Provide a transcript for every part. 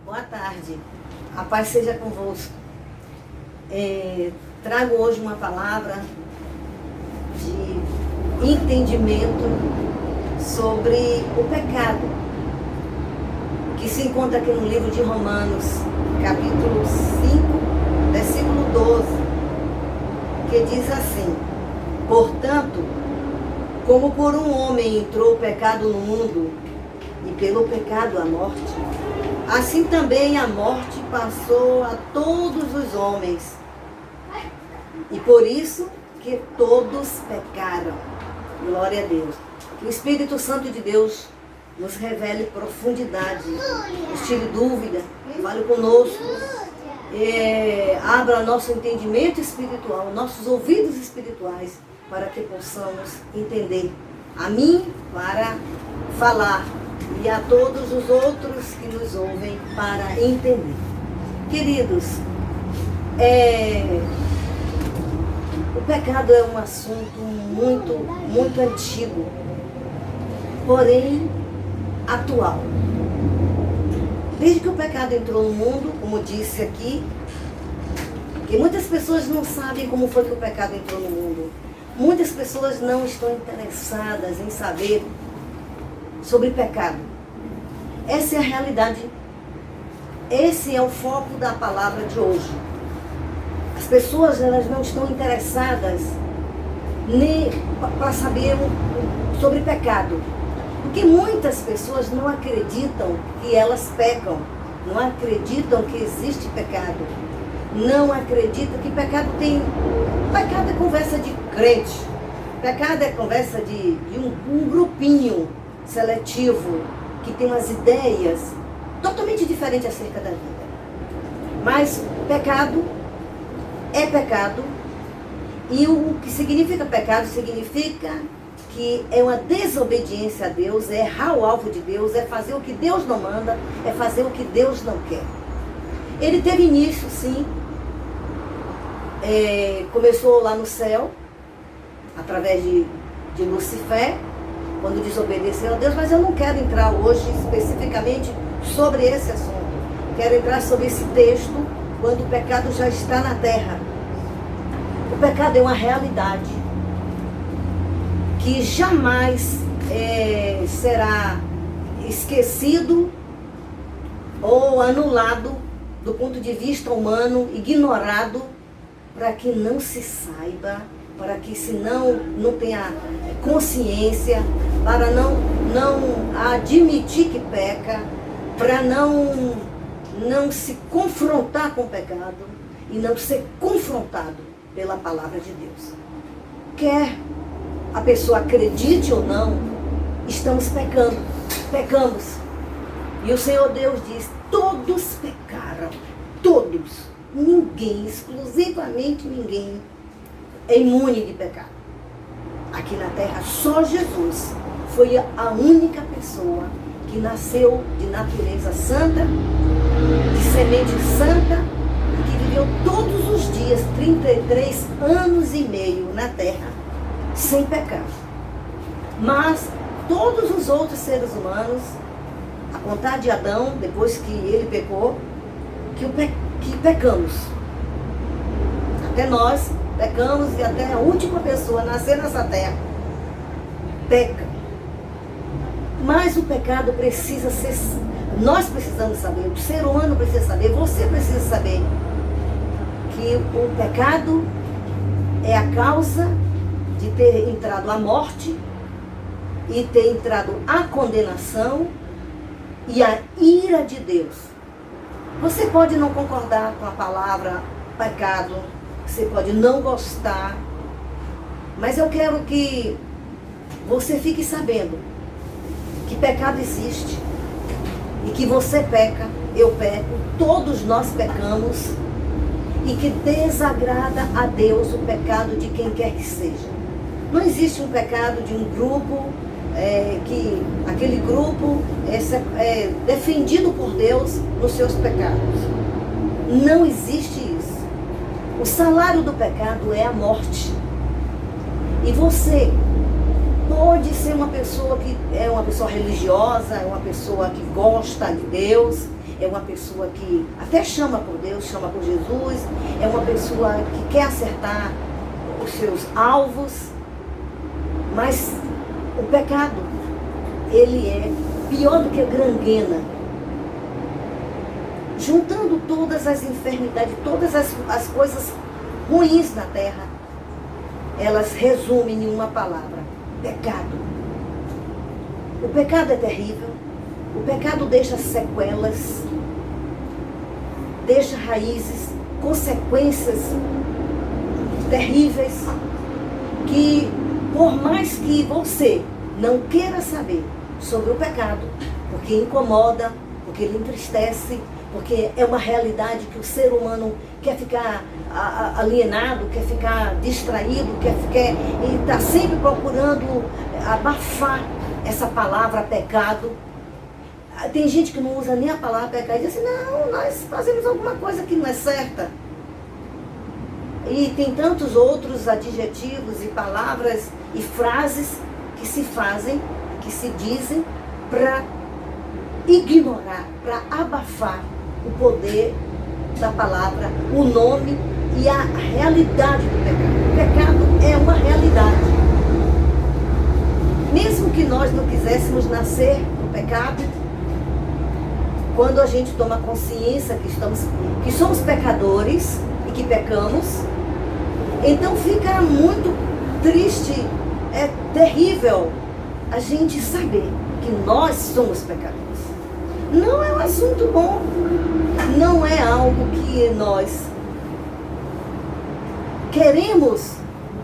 Boa tarde, a paz seja convosco. Trago hoje uma palavra de entendimento sobre o pecado, que se encontra aqui no livro de Romanos, capítulo 5, versículo 12, que diz assim: portanto, como por um homem entrou o pecado no mundo, e pelo pecado a morte, assim também a morte passou a todos os homens. E por isso que todos pecaram. Glória a Deus. Que o Espírito Santo de Deus nos revele profundidade, nos tire dúvida, fale conosco, abra nosso entendimento espiritual, nossos ouvidos espirituais, para que possamos entender. A mim, para falar, e a todos os outros que nos ouvem, para entender. Queridos, o pecado é um assunto muito antigo, porém atual. Desde que o pecado entrou no mundo, como disse aqui, que muitas pessoas não sabem como foi que o pecado entrou no mundo. Muitas pessoas não estão interessadas em saber sobre pecado. Essa é a realidade. Esse é o foco da palavra de hoje. As pessoas, elas não estão interessadas nem para saber sobre pecado. Porque muitas pessoas não acreditam que elas pecam. Não acreditam que existe pecado. Não acreditam que pecado tem... Pecado é conversa de crente. Pecado é conversa de um grupinho seletivo que tem umas ideias totalmente diferentes acerca da vida. Mas pecado é pecado, e o que significa pecado significa que é uma desobediência a Deus, é errar o alvo de Deus, é fazer o que Deus não manda, é fazer o que Deus não quer. Ele teve início, sim, começou lá no céu, através de Lucifer, quando desobedeceu a Deus, mas eu não quero entrar hoje especificamente sobre esse assunto. Quero entrar sobre esse texto, quando o pecado já está na terra. O pecado é uma realidade que jamais será esquecido ou anulado do ponto de vista humano, ignorado, para que não se saiba, para que se não tenha consciência, para não admitir que peca, para não se confrontar com o pecado e não ser confrontado pela palavra de Deus. Quer a pessoa acredite ou não, estamos pecando, pecamos. E o Senhor Deus diz: todos pecaram, todos, ninguém, exclusivamente ninguém, é imune de pecado. Aqui na terra, só Jesus foi a única pessoa que nasceu de natureza santa, de semente santa, e que viveu todos os dias, 33 anos e meio na terra, sem pecar. Mas todos os outros seres humanos, a contar de Adão, depois que ele pecou, que pecamos. Até nós pecamos, e até a última pessoa a nascer nessa terra peca. Mas o pecado precisa ser... Nós precisamos saber, o ser humano precisa saber, você precisa saber que o pecado é a causa de ter entrado a morte e ter entrado a condenação e a ira de Deus. Você pode não concordar com a palavra pecado, você pode não gostar, mas eu quero que você fique sabendo que pecado existe e que você peca, eu peco, todos nós pecamos, e que desagrada a Deus o pecado de quem quer que seja. Não existe um pecado de um grupo que aquele grupo é defendido por Deus nos seus pecados. Não existe isso. O salário do pecado é a morte. E você pode ser uma pessoa que é uma pessoa religiosa, é uma pessoa que gosta de Deus, é uma pessoa que até chama por Deus, chama por Jesus, é uma pessoa que quer acertar os seus alvos, mas o pecado, ele é pior do que a gangrena. Juntando todas as enfermidades, todas as coisas ruins na terra, elas resumem em uma palavra: pecado. O pecado é terrível, o pecado deixa sequelas, deixa raízes, consequências terríveis, que por mais que você não queira saber sobre o pecado, porque incomoda, porque ele entristece, porque é uma realidade que o ser humano quer ficar alienado, quer ficar distraído, e está sempre procurando abafar essa palavra pecado. Tem gente que não usa nem a palavra pecado e diz assim: não, nós fazemos alguma coisa que não é certa. E tem tantos outros adjetivos e palavras e frases que se fazem, que se dizem para ignorar, para abafar o poder da palavra, o nome e a realidade do pecado. O pecado é uma realidade. Mesmo que nós não quiséssemos nascer no pecado, quando a gente toma consciência que somos pecadores e que pecamos, então fica muito triste, é terrível a gente saber que nós somos pecadores. Não é um assunto bom, não é algo que nós queremos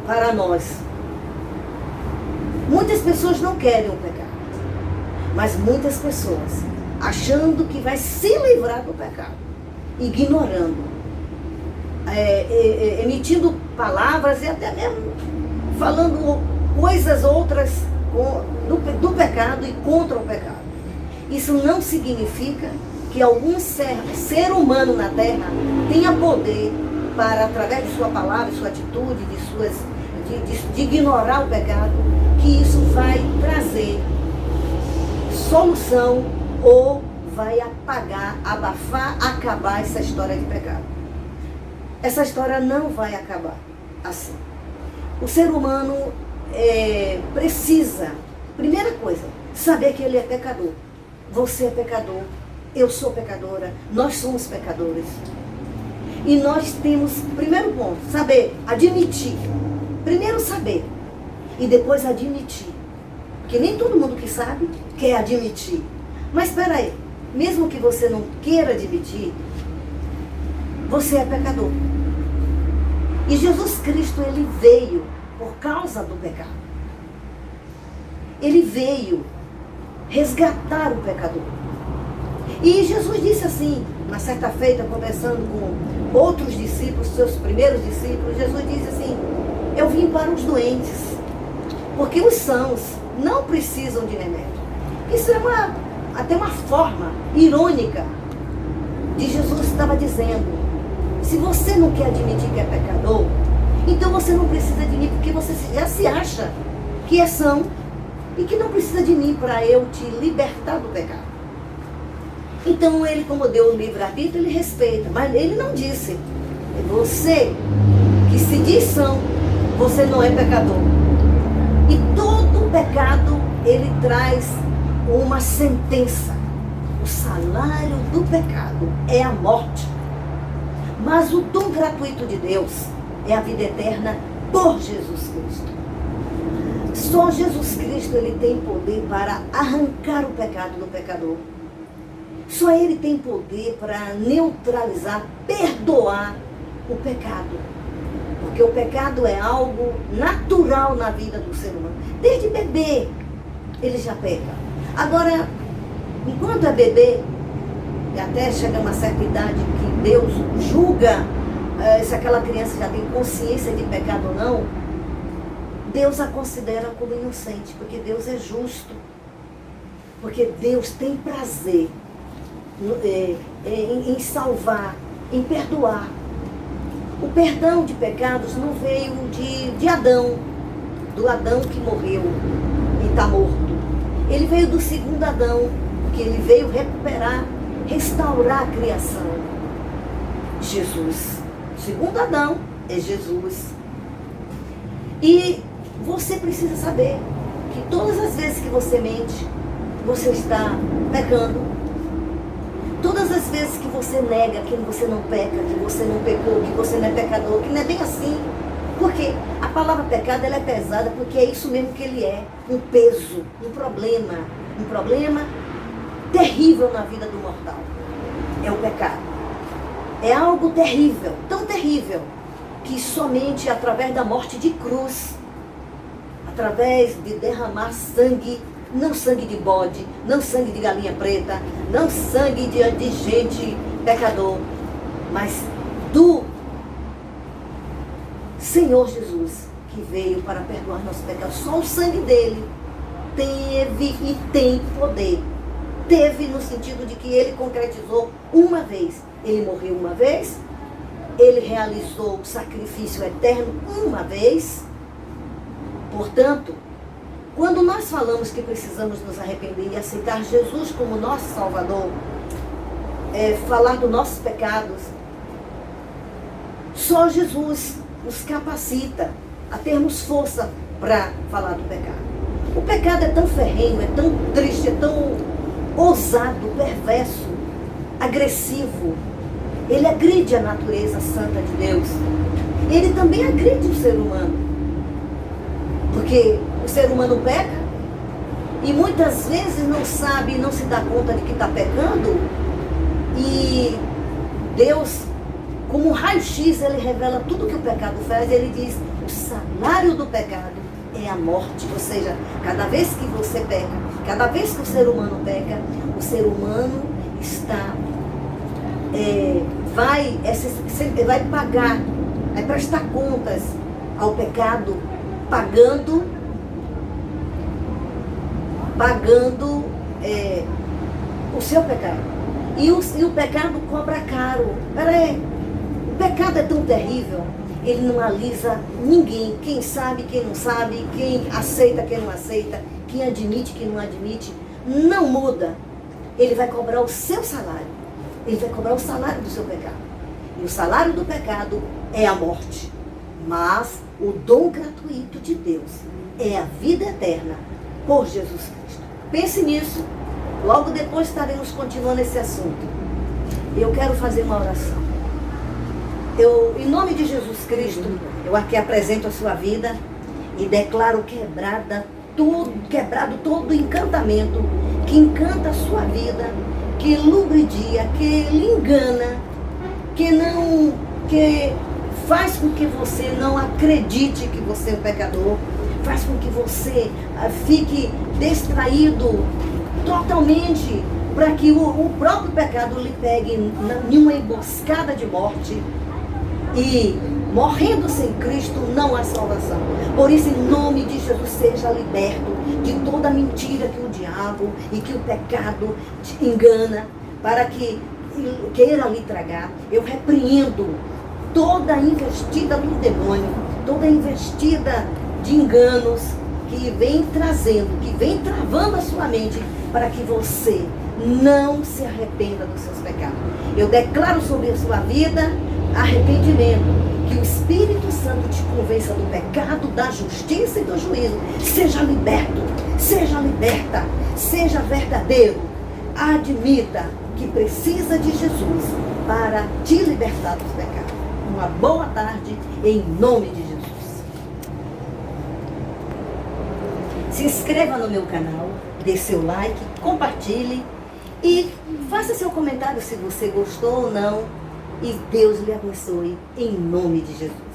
para nós. Muitas pessoas não querem o pecado, mas muitas pessoas, achando que vai se livrar do pecado, ignorando, emitindo palavras e até mesmo falando coisas outras do pecado e contra o pecado. Isso não significa que algum ser humano na Terra tenha poder para, através de sua palavra, sua atitude, de ignorar o pecado, que isso vai trazer solução ou vai apagar, abafar, acabar essa história de pecado. Essa história não vai acabar assim. O ser humano precisa, primeira coisa, saber que ele é pecador. Você é pecador, eu sou pecadora, nós somos pecadores. E nós temos, primeiro ponto, saber, admitir. Primeiro saber e depois admitir. Porque nem todo mundo que sabe quer admitir. Mas espera aí, mesmo que você não queira admitir, você é pecador. E Jesus Cristo, ele veio por causa do pecado. Ele veio resgatar o pecador. E Jesus disse assim, uma certa feita, conversando com outros discípulos, seus primeiros discípulos, Jesus disse assim: eu vim para os doentes, porque os sãos não precisam de remédio. Isso é até uma forma irônica de Jesus estava dizendo: se você não quer admitir que é pecador, então você não precisa de mim, porque você já se acha que é são e que não precisa de mim para eu te libertar do pecado. Então ele, como deu o livre-arbítrio, ele respeita, mas ele não disse: você que se diz são, você não é pecador. E todo pecado, ele traz uma sentença. O salário do pecado é a morte. Mas o dom gratuito de Deus é a vida eterna por Jesus Cristo. Só Jesus Cristo, ele tem poder para arrancar o pecado do pecador. Só ele tem poder para neutralizar, perdoar o pecado. Porque o pecado é algo natural na vida do ser humano. Desde bebê, ele já peca. Agora, enquanto é bebê, e até chega uma certa idade que Deus julga se aquela criança já tem consciência de pecado ou não, Deus a considera como inocente, porque Deus é justo. Porque Deus tem prazer em salvar, em perdoar. O perdão de pecados não veio de Adão, do Adão que morreu e está morto. Ele veio do segundo Adão, que ele veio restaurar a criação. Jesus. Segundo Adão, é Jesus. E você precisa saber que todas as vezes que você mente, você está pecando. Todas as vezes que você nega que você não peca, que você não pecou, que você não é pecador, que não é bem assim. Porque a palavra pecado ela é pesada, porque é isso mesmo que ele é. Um peso, um problema terrível na vida do mortal. É o pecado. É algo terrível, tão terrível, que somente através da morte de cruz, através de derramar sangue, não sangue de bode, não sangue de galinha preta, não sangue de gente pecador, mas do Senhor Jesus, que veio para perdoar nossos pecados. Só o sangue dele teve e tem poder. Teve no sentido de que ele concretizou uma vez. Ele morreu uma vez, ele realizou o sacrifício eterno uma vez. Portanto, quando nós falamos que precisamos nos arrepender e aceitar Jesus como nosso Salvador, falar dos nossos pecados, só Jesus nos capacita a termos força para falar do pecado. O pecado é tão ferrenho, é tão triste, é tão ousado, perverso, agressivo. Ele agride a natureza santa de Deus. Ele também agride o ser humano. Porque o ser humano peca e muitas vezes não sabe, não se dá conta de que está pecando. E Deus, como um raio-x, ele revela tudo que o pecado faz. Ele diz, o salário do pecado é a morte. Ou seja, cada vez que você peca, cada vez que o ser humano peca, o ser humano está, vai pagar, vai prestar contas ao pecado, pagando o seu pecado. E o pecado cobra caro. Peraí, o pecado é tão terrível, ele não alisa ninguém. Quem sabe, quem não sabe, quem aceita, quem não aceita, quem admite, quem não admite, não muda. Ele vai cobrar o seu salário. Ele vai cobrar o salário do seu pecado. E o salário do pecado é a morte. Mas o dom gratuito de Deus é a vida eterna por Jesus Cristo. Pense nisso. Logo depois estaremos continuando esse assunto. Eu quero fazer uma oração. Em nome de Jesus Cristo, eu aqui apresento a sua vida e declaro quebrado todo encantamento que encanta a sua vida, que lubridia, que lhe engana, que faz com que você não acredite que você é um pecador, faz com que você fique distraído totalmente, para que o próprio pecado lhe pegue em uma emboscada de morte. E morrendo sem Cristo não há salvação. Por isso, em nome de Jesus, seja liberto de toda mentira que o diabo e que o pecado te engana, para que queira lhe tragar. Eu repreendo toda a investida do demônio, toda a investida de enganos que vem trazendo, que vem travando a sua mente, para que você não se arrependa dos seus pecados. Eu declaro sobre a sua vida arrependimento, que o Espírito Santo te convença do pecado, da justiça e do juízo. Seja liberto, seja liberta, seja verdadeiro. Admita que precisa de Jesus para te libertar dos pecados. Uma boa tarde em nome de Jesus. Se inscreva no meu canal, dê seu like, compartilhe e faça seu comentário se você gostou ou não. E Deus lhe abençoe em nome de Jesus.